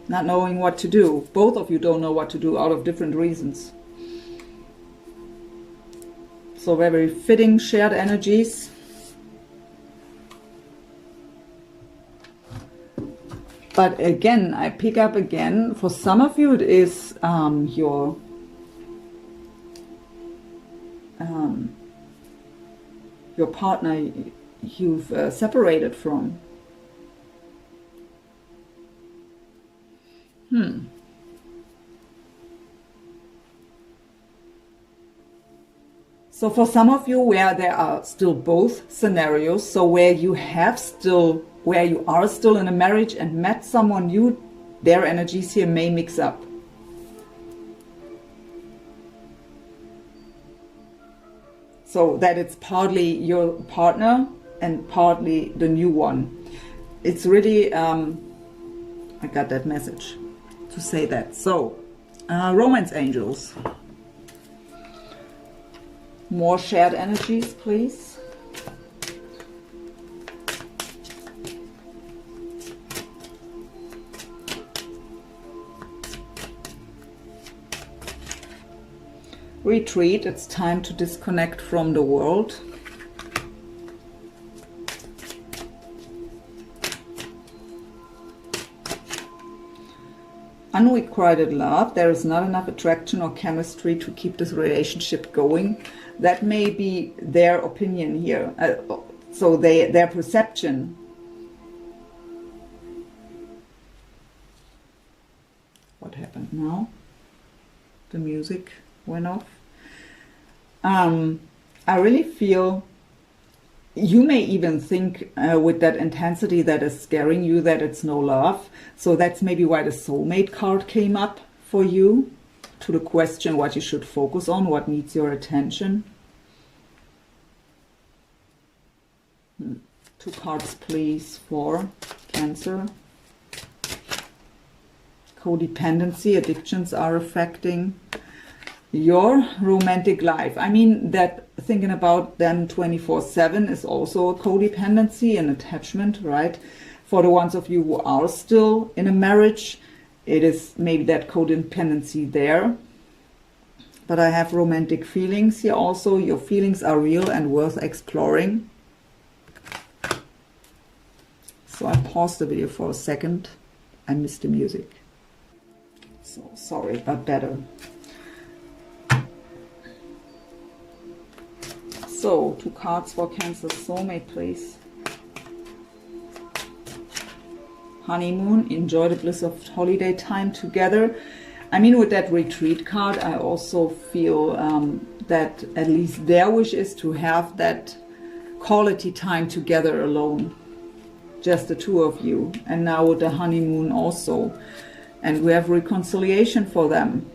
not knowing what to do. Both of you don't know what to do out of different reasons. So very fitting shared energies. But again, I pick up again, for some of you it is your partner you've separated from. So for some of you where there are still both scenarios, so where you are still in a marriage and met someone new, their energies here may mix up. So that it's partly your partner and partly the new one. It's really, I got that message to say that. So, romance angels. More shared energies, please. Retreat, it's time to disconnect from the world. Unrequited love, there is not enough attraction or chemistry to keep this relationship going. That may be their opinion here, so their perception. What happened now? The music went off. I really feel you may even think with that intensity that is scaring you that it's no love. So that's maybe why the soulmate card came up for you, to the question what you should focus on, what needs your attention. 2 cards please for Cancer. Codependency, addictions are affecting your romantic life. I mean, that thinking about them 24/7 is also a codependency and attachment, right? For the ones of you who are still in a marriage, it is maybe that codependency there. But I have romantic feelings here also. Your feelings are real and worth exploring. So I paused the video for a second. I missed the music. So sorry, but better. So, 2 cards for Cancer soulmate, please. Honeymoon, enjoy the bliss of holiday time together. I mean, with that retreat card, I also feel that at least their wish is to have that quality time together alone. Just the 2 of you. And now with the honeymoon also. And we have reconciliation for them.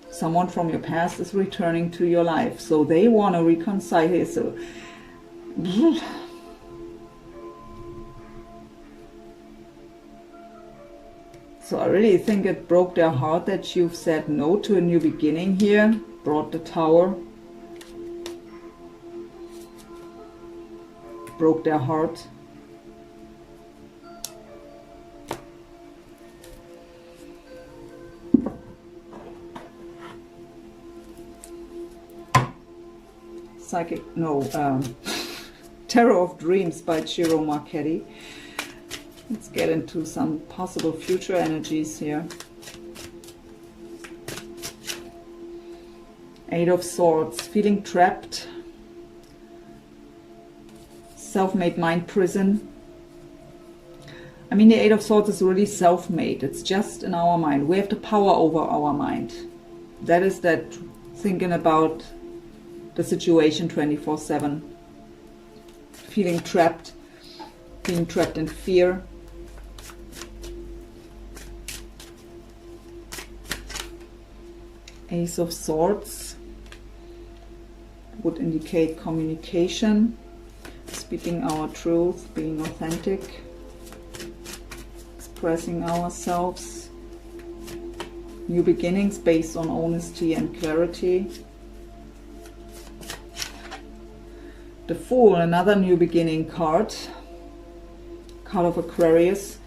Someone from your past is returning to your life, so they want to reconcile here. So I really think it broke their heart that you've said no to a new beginning here. Brought the Tower. Broke their heart. Terror of Dreams by Ciro Marchetti. Let's get into some possible future energies here. 8 of Swords, feeling trapped. Self-made mind prison. I mean, the 8 of Swords is really self-made. It's just in our mind. We have the power over our mind. That is that thinking about the situation 24/7, feeling trapped, being trapped in fear. Ace of Swords would indicate communication, speaking our truth, being authentic, expressing ourselves, new beginnings based on honesty and clarity. The Fool, another new beginning card. Card of Aquarius.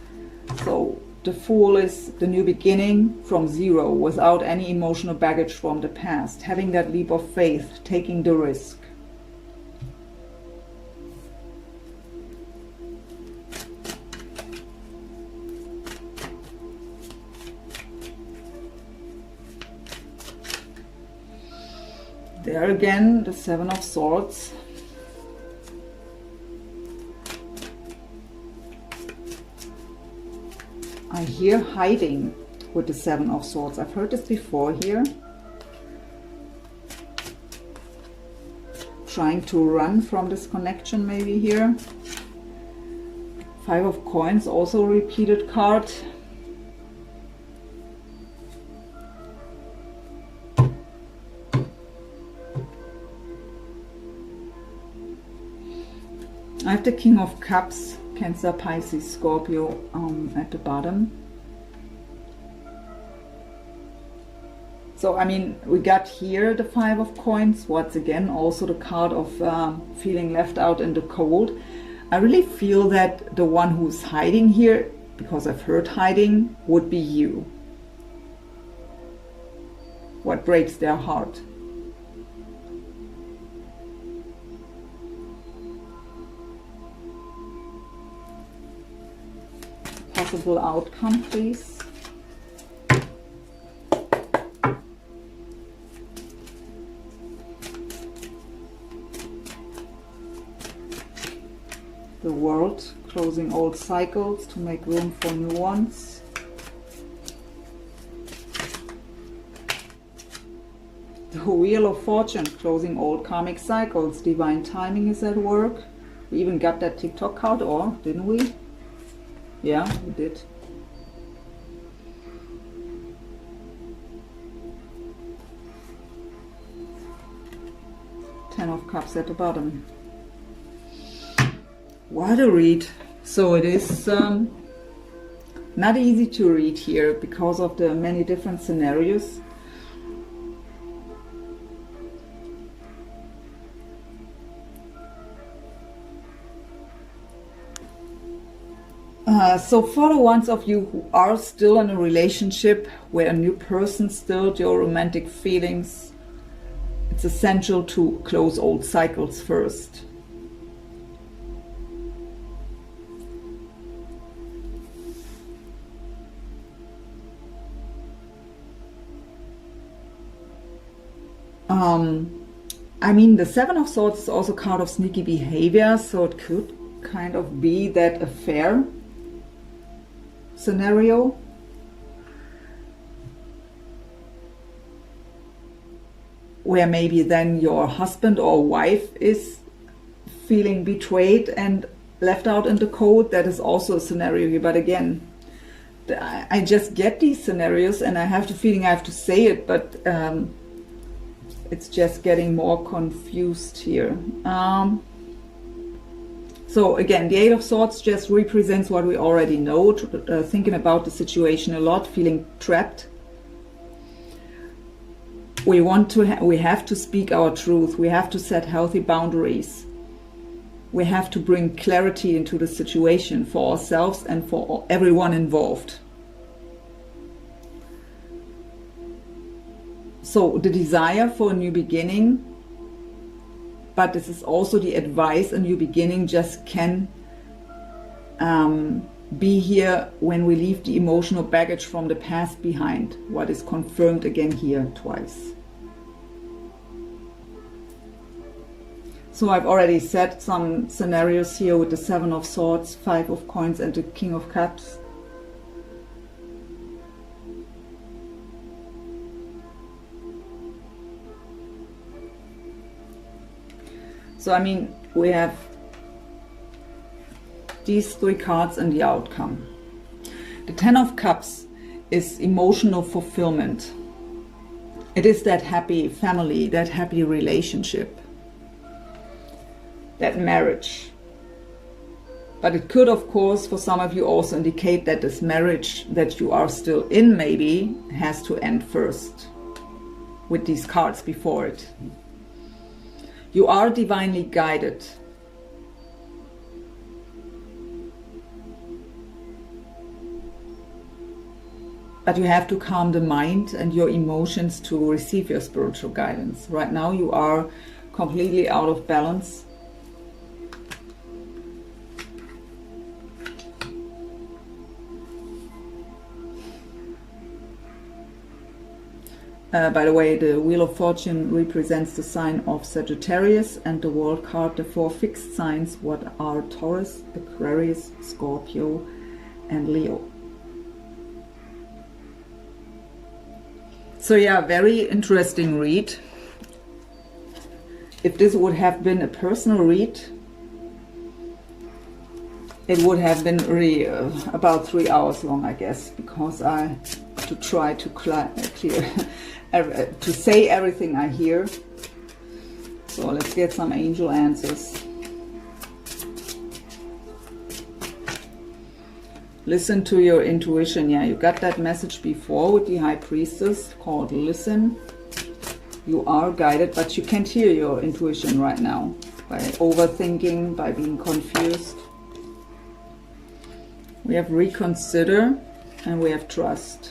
So The Fool is the new beginning from zero, without any emotional baggage from the past. Having that leap of faith, taking the risk. There again, the Seven of Swords. I hear hiding with the Seven of Swords. I've heard this before here. Trying to run from this connection maybe here. Five of Coins, also a repeated card. I have the King of Cups, Cancer, Pisces, Scorpio at the bottom. So, I mean, we got here the Five of Coins, once again, also the card of feeling left out in the cold. I really feel that the one who's hiding here, because I've heard hiding, would be you. What breaks their heart? Possible outcome, please. The World, closing old cycles to make room for new ones. The Wheel of Fortune, closing old karmic cycles. Divine timing is at work. We even got that TikTok card, or didn't we? Yeah, we did. Ten of Cups at the bottom. What a read. So it is not easy to read here because of the many different scenarios. So for the ones of you who are still in a relationship where a new person stirred your romantic feelings, it's essential to close old cycles first. I mean, the Seven of Swords is also a card of sneaky behavior, so it could kind of be that affair scenario. Where maybe then your husband or wife is feeling betrayed and left out in the cold. That is also a scenario here. But again, I just get these scenarios and I have the feeling I have to say it, but it's just getting more confused here. So again, the Eight of Swords just represents what we already know, thinking about the situation a lot, feeling trapped. We have to speak our truth. We have to set healthy boundaries. We have to bring clarity into the situation for ourselves and for everyone involved. So the desire for a new beginning, but this is also the advice, a new beginning just can be here when we leave the emotional baggage from the past behind, what is confirmed again here twice. So I've already said some scenarios here with the Seven of Swords, Five of Coins and the King of Cups. So, I mean, we have these three cards and the outcome. The Ten of Cups is emotional fulfillment. It is that happy family, that happy relationship, that marriage. But it could, of course, for some of you also indicate that this marriage that you are still in maybe has to end first with these cards before it. You are divinely guided. But you have to calm the mind and your emotions to receive your spiritual guidance. Right now you are completely out of balance. By the way, the Wheel of Fortune represents the sign of Sagittarius, and the World card, the 4 fixed signs, what are Taurus, Aquarius, Scorpio, and Leo. So yeah, very interesting read. If this would have been a personal read, it would have been really about 3 hours long, I guess, because I to try to clear to say everything I hear. So let's get some angel answers. Listen to your intuition. Yeah, you got that message before with the High Priestess called listen. You are guided, but you can't hear your intuition right now by overthinking, by being confused. We have reconsider and we have trust.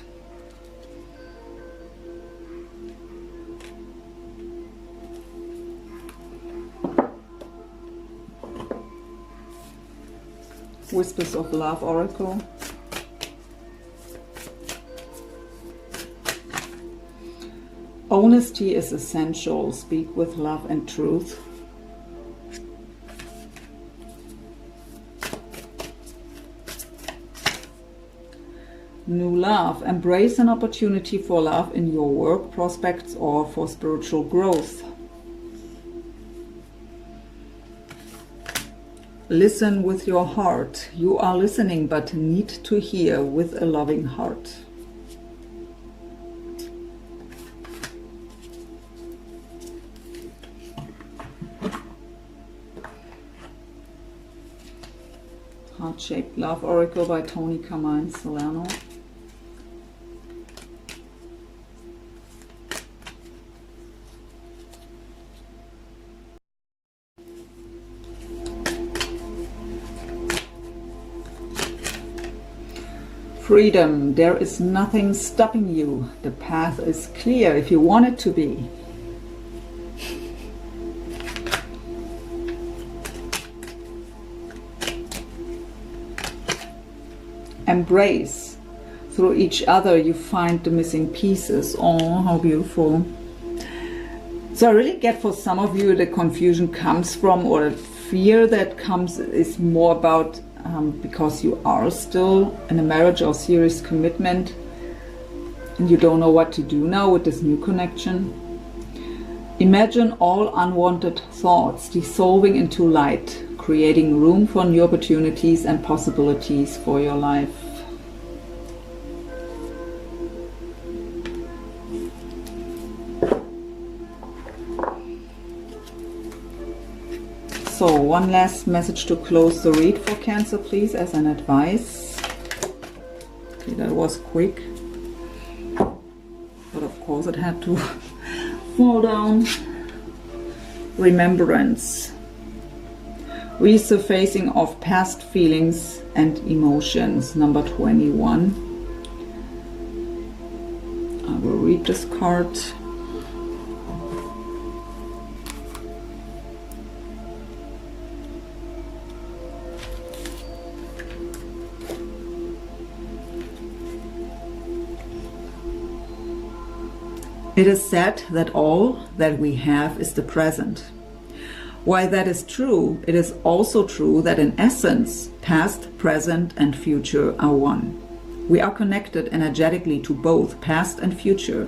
Whispers of Love Oracle. Honesty is essential. Speak with love and truth. New love. Embrace an opportunity for love in your work prospects or for spiritual growth. Listen with your heart. You are listening but need to hear with a loving heart. Heart-Shaped Love Oracle by Tony Carmine Solano. Freedom. There is nothing stopping you. The path is clear if you want it to be. Embrace. Through each other you find the missing pieces. Oh, how beautiful. So I really get, for some of you, the confusion comes from, or the fear that comes is more about because you are still in a marriage or serious commitment and you don't know what to do now with this new connection. Imagine all unwanted thoughts dissolving into light, creating room for new opportunities and possibilities for your life. So one last message to close the read for Cancer, please, as an advice. Okay, that was quick. But of course it had to fall down. Remembrance. Resurfacing of past feelings and emotions. Number 21. I will read this card. It is said that all that we have is the present. While that is true, it is also true that in essence, past, present, and future are one. We are connected energetically to both past and future.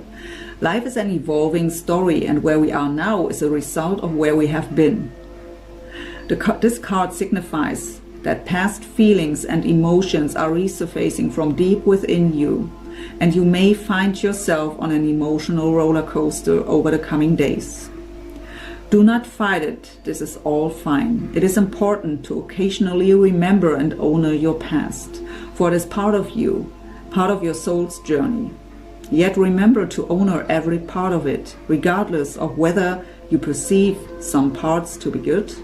Life is an evolving story, and where we are now is a result of where we have been. This card signifies that past feelings and emotions are resurfacing from deep within you, and you may find yourself on an emotional roller coaster over the coming days. Do not fight it. This is all fine. It is important to occasionally remember and honor your past, for it is part of you, part of your soul's journey. Yet remember to honor every part of it, regardless of whether you perceive some parts to be good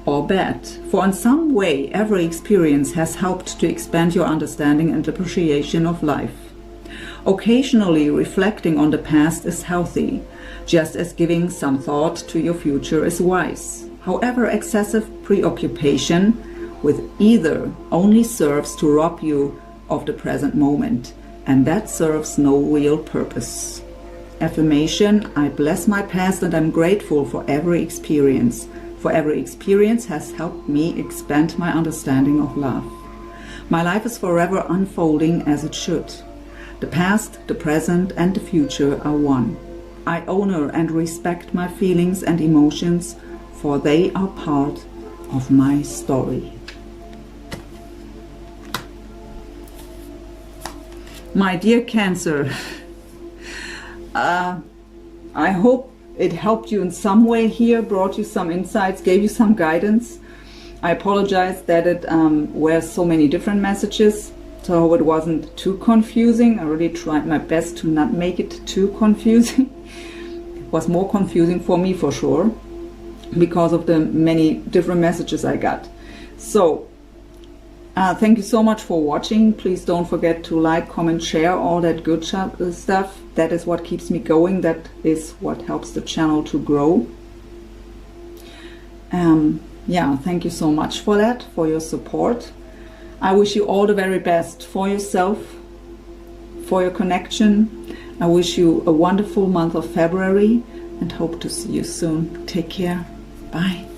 or bad, for in some way every experience has helped to expand your understanding and appreciation of life. Occasionally reflecting on the past is healthy, just as giving some thought to your future is wise. However, excessive preoccupation with either only serves to rob you of the present moment, and that serves no real purpose. Affirmation: I bless my past and I'm grateful for every experience. For every experience has helped me expand my understanding of love. My life is forever unfolding as it should. The past, the present, and the future are one. I honor and respect my feelings and emotions, for they are part of my story. My dear Cancer, I hope it helped you in some way here, brought you some insights, gave you some guidance. I apologize that it were so many different messages, so I hope it wasn't too confusing. I really tried my best to not make it too confusing. It was more confusing for me for sure, because of the many different messages I got. So thank you so much for watching. Please don't forget to like, comment, share, all that good stuff. That is what keeps me going. That is what helps the channel to grow. Yeah, thank you so much for that, for your support. I wish you all the very best for yourself, for your connection. I wish you a wonderful month of February and hope to see you soon. Take care. Bye.